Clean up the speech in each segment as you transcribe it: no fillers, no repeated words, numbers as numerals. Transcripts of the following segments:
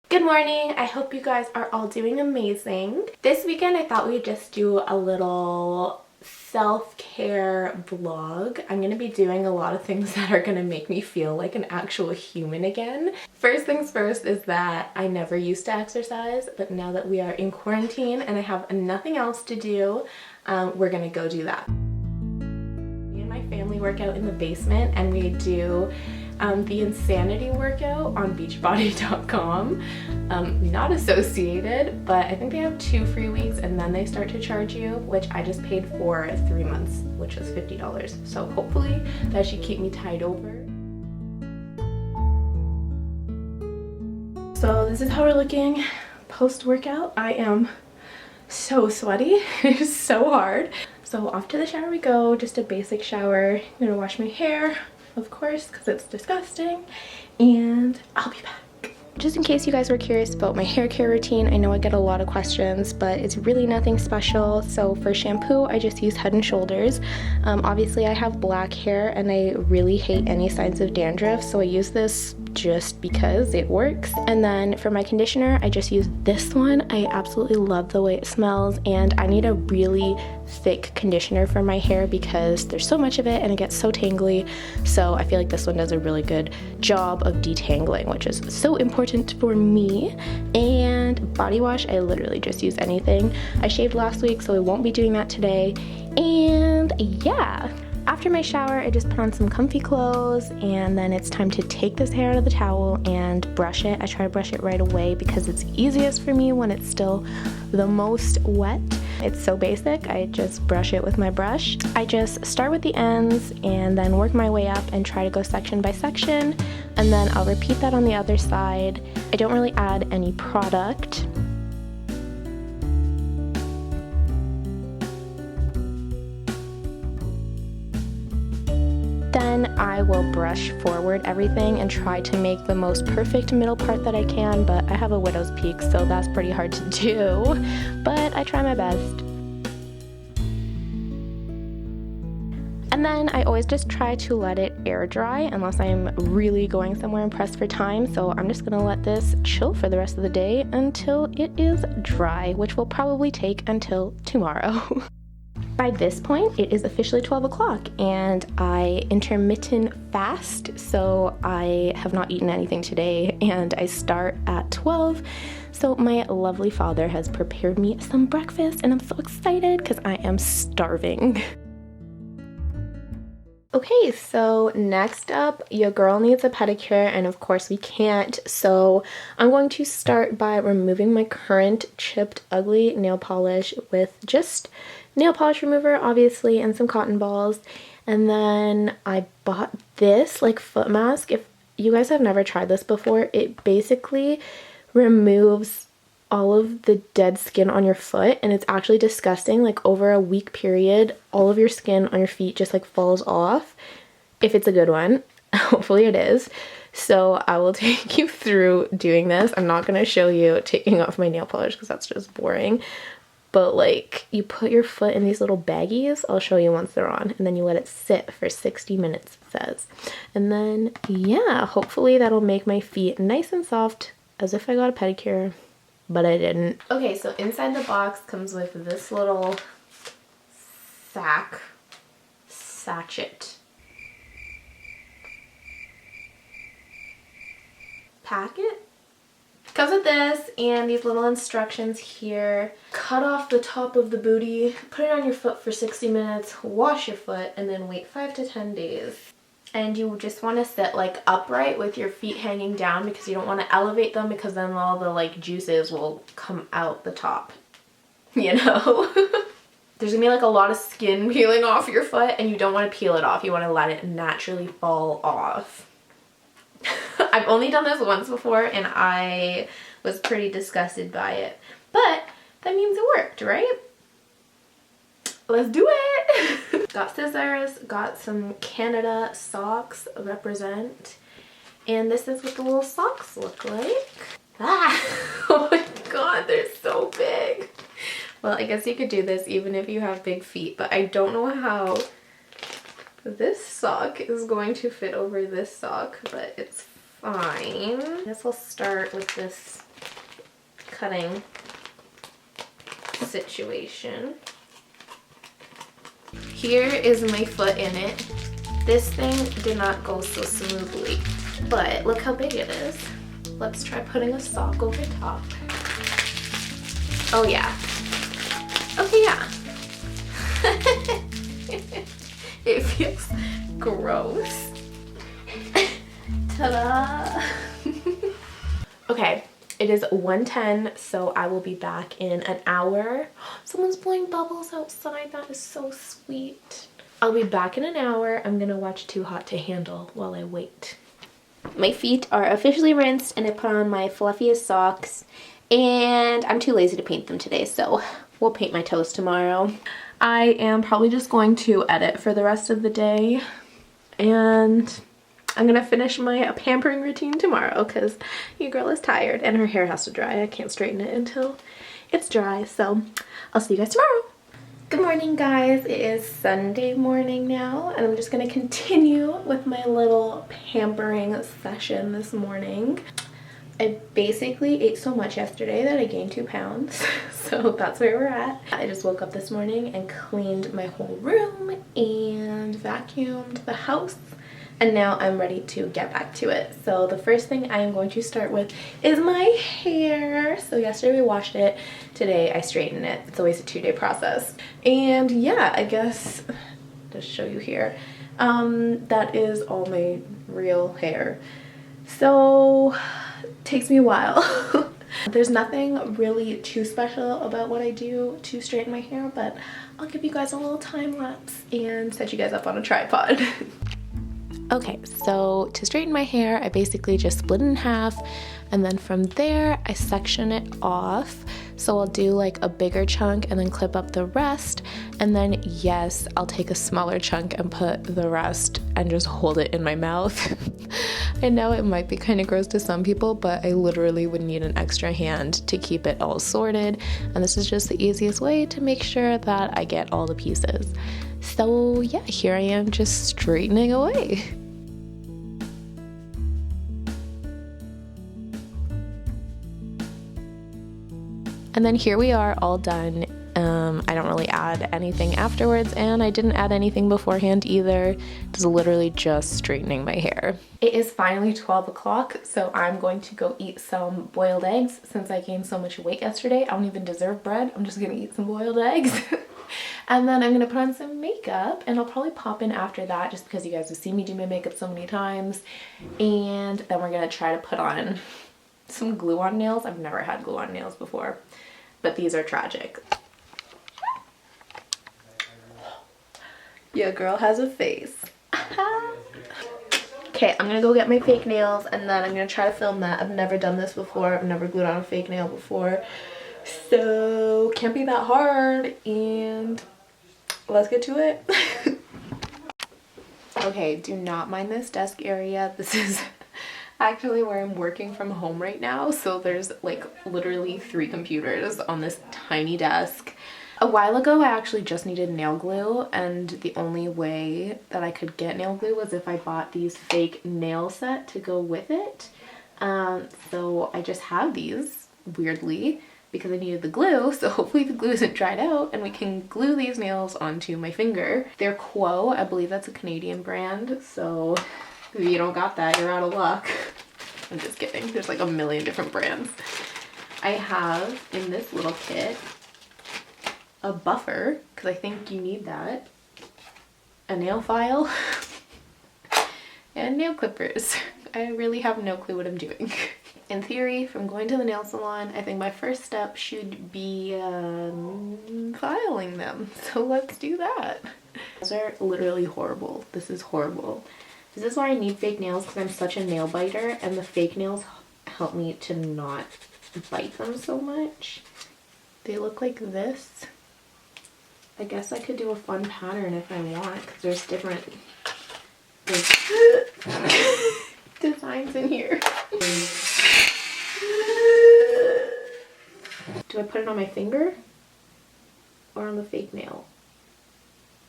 Good morning. I hope you guys are all doing amazing. This weekend I thought we'd just do a little self-care vlog. I'm going to be doing a lot of things that are going to make me feel like an actual human again. First things first is that I never used to exercise, but now that we are in quarantine and I have nothing else to do, we're going to go do that. Me and my family work out in the basement and we do the Insanity workout on beachbody.com. Not associated, but I think they have 2 free weeks and then they start to charge you, which I just paid for 3 months, which was $50. So hopefully that should keep me tied over. So this is how we're looking post-workout. I am so sweaty. It is so hard. So off to the shower we go, just a basic shower. I'm gonna wash my hair, of course, because it's disgusting, and I'll be back. Just in case you guys were curious about my hair care routine, I know I get a lot of questions, but it's really nothing special. So for shampoo, I just use Head & Shoulders. Obviously I have black hair and I really hate any signs of dandruff, so I use this just because it works. And then for my conditioner, I just use this one. I absolutely love the way it smells, and I need a really thick conditioner for my hair because there's so much of it and it gets so tangly. So I feel like this one does a really good job of detangling, which is so important for me. And body wash, I literally just use anything. I shaved last week, so I won't be doing that today. And yeah. After my shower, I just put on some comfy clothes, and then it's time to take this hair out of the towel and brush it. I try to brush it right away because it's easiest for me when it's still the most wet. It's so basic. I just brush it with my brush. I just start with the ends and then work my way up and try to go section by section, and then I'll repeat that on the other side. I don't really add any product. Then I will brush forward everything and try to make the most perfect middle part that I can, but I have a widow's peak, so that's pretty hard to do, but I try my best. And then I always just try to let it air dry unless I'm really going somewhere and pressed for time, so I'm just gonna let this chill for the rest of the day until it is dry, which will probably take until tomorrow. By this point, it is officially 12 o'clock and I intermittent fast, so I have not eaten anything today and I start at 12. So my lovely father has prepared me some breakfast and I'm so excited because I am starving. Okay, so next up, your girl needs a pedicure, and of course we can't, so I'm going to start by removing my current chipped ugly nail polish with just nail polish remover, obviously, and some cotton balls. And then I bought this like foot mask. If you guys have never tried this before, it basically removes all of the dead skin on your foot, and it's actually disgusting. Like over a week period, all of your skin on your feet just like falls off, if it's a good one. Hopefully it is. So I will take you through doing this. I'm not going to show you taking off my nail polish because that's just boring, but like you put your foot in these little baggies. I'll show you once they're on, and then you let it sit for 60 minutes, it says. And then yeah, hopefully that'll make my feet nice and soft as if I got a pedicure, but I didn't. Okay, so inside the box comes with this little sachet packet. Comes with this and these little instructions here. Cut off the top of the booty, put it on your foot for 60 minutes, wash your foot, and then wait 5 to 10 days. And you just want to sit like upright with your feet hanging down because you don't want to elevate them because then all the like juices will come out the top, you know? There's gonna be like a lot of skin peeling off your foot and you don't want to peel it off. You want to let it naturally fall off. I've only done this once before and I was pretty disgusted by it, but that means it worked, right? Let's do it! Got scissors, got some Canada socks, represent, and this is what the little socks look like. Ah! Oh my god, they're so big! Well, I guess you could do this even if you have big feet, but I don't know how this sock is going to fit over this sock, but it's fine. I guess I'll start with this cutting situation. Here is my foot in it. This thing did not go so smoothly, but look how big it is. Let's try putting a sock over top. Oh yeah. Okay, yeah. It feels gross. Ta-da! Okay, it is 1:10, so I will be back in an hour. Someone's blowing bubbles outside. That is so sweet. I'll be back in an hour. I'm gonna watch Too Hot to Handle while I wait. My feet are officially rinsed and I put on my fluffiest socks, and I'm too lazy to paint them today, so we'll paint my toes tomorrow. I am probably just going to edit for the rest of the day, and I'm gonna finish my pampering routine tomorrow because your girl is tired and her hair has to dry. I can't straighten it until it's dry, so I'll see you guys tomorrow. Good morning, guys. It is Sunday morning now, and I'm just gonna continue with my little pampering session this morning. I basically ate so much yesterday that I gained 2 pounds, so that's where we're at. I just woke up this morning and cleaned my whole room and vacuumed the house, and now I'm ready to get back to it. So the first thing I am going to start with is my hair. So yesterday we washed it, today I straightened it. It's always a 2-day process. And yeah, I guess, just show you here, that is all my real hair. So it takes me a while. There's nothing really too special about what I do to straighten my hair, but I'll give you guys a little time lapse and set you guys up on a tripod. Okay, so to straighten my hair, I basically just split it in half, and then from there I section it off. So I'll do like a bigger chunk and then clip up the rest, and then yes, I'll take a smaller chunk and put the rest and just hold it in my mouth. I know it might be kind of gross to some people, but I literally would need an extra hand to keep it all sorted, and this is just the easiest way to make sure that I get all the pieces. So yeah, here I am just straightening away. And then here we are all done. I don't really add anything afterwards, and I didn't add anything beforehand either. It's literally just straightening my hair. It is finally 12 o'clock, so I'm going to go eat some boiled eggs since I gained so much weight yesterday. I don't even deserve bread. I'm just gonna eat some boiled eggs. And then I'm gonna put on some makeup, and I'll probably pop in after that just because you guys have seen me do my makeup so many times. And then we're gonna try to put on some glue on nails. I've never had glue on nails before, but these are tragic. Your girl has a face. Okay, I'm gonna go get my fake nails, and then I'm gonna try to film that. I've never done this before. I've never glued on a fake nail before, so can't be that hard, and let's get to it. Okay, do not mind this desk area. This is actually where I'm working from home right now, so there's like literally 3 computers on this tiny desk. A while ago, I actually just needed nail glue, and the only way that I could get nail glue was if I bought these fake nail set to go with it. So I just have these, weirdly, because I needed the glue, so hopefully the glue isn't dried out and we can glue these nails onto my finger. They're Quo, I believe that's a Canadian brand, so if you don't got that, you're out of luck. I'm just kidding, there's like a million different brands. I have, in this little kit, a buffer, because I think you need that, a nail file, and nail clippers. I really have no clue what I'm doing. In theory, from going to the nail salon, I think my first step should be filing them. So let's do that. Those are literally horrible. This is horrible. This is why I need fake nails, because I'm such a nail biter, and the fake nails help me to not bite them so much. They look like this. I guess I could do a fun pattern if I want, because there's different designs in here. Do I put it on my finger or on the fake nail?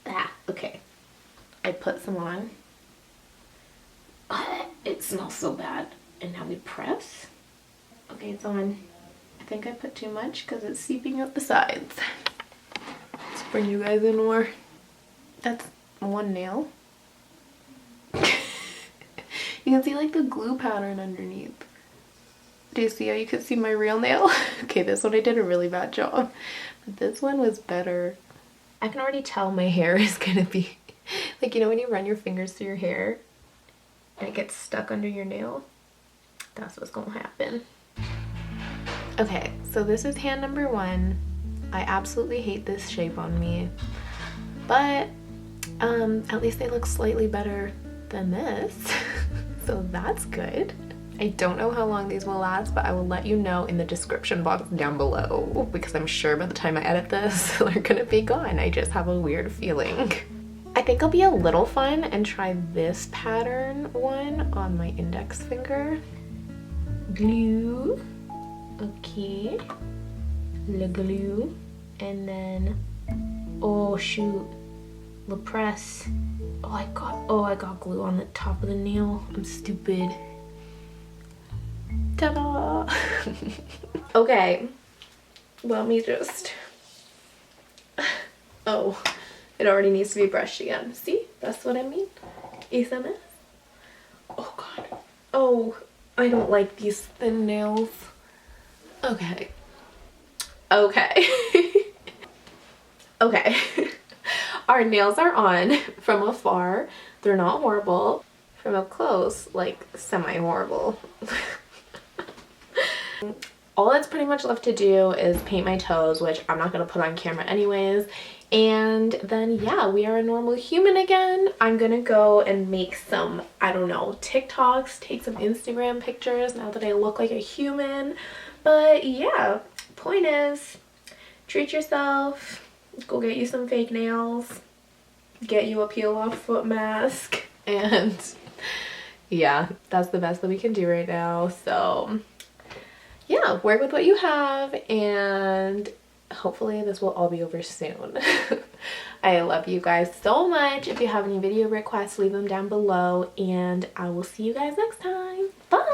Ah, okay. I put some on. It smells so bad. And now we press. Okay, it's on. think I put too much because it's seeping out the sides. Let's bring you guys in more. That's one nail. You can see like the glue pattern underneath. Do you see how you could see my real nail? Okay, this one I did a really bad job, but this one was better. I can already tell my hair is gonna be like, you know when you run your fingers through your hair and it gets stuck under your nail? That's what's gonna happen. Okay, so this is hand number 1. I absolutely hate this shape on me, but at least they look slightly better than this. So that's good. I don't know how long these will last, but I will let you know in the description box down below, because I'm sure by the time I edit this, they're gonna be gone. I just have a weird feeling. I think it'll be a little fun and try this pattern one on my index finger. Glue. Okay. Le glue. And then, oh shoot, le press. Oh, I got glue on the top of the nail. I'm stupid. Ta-da! Okay, let me just, oh, it already needs to be brushed again. See, that's what I mean. Is that it? Oh god. Oh, I don't like these thin nails. Okay. Okay. Our nails are on from afar. They're not horrible. From up close, like semi-horrible. All that's pretty much left to do is paint my toes, which I'm not going to put on camera anyways. And then yeah, we are a normal human again. I'm gonna go and make some, I don't know, TikToks, take some Instagram pictures now that I look like a human. But yeah, point is, treat yourself, go get you some fake nails, get you a peel off foot mask, and yeah, that's the best that we can do right now. So yeah, work with what you have, and hopefully this will all be over soon. I love you guys so much. If you have any video requests, leave them down below, and I will see you guys next time. Bye!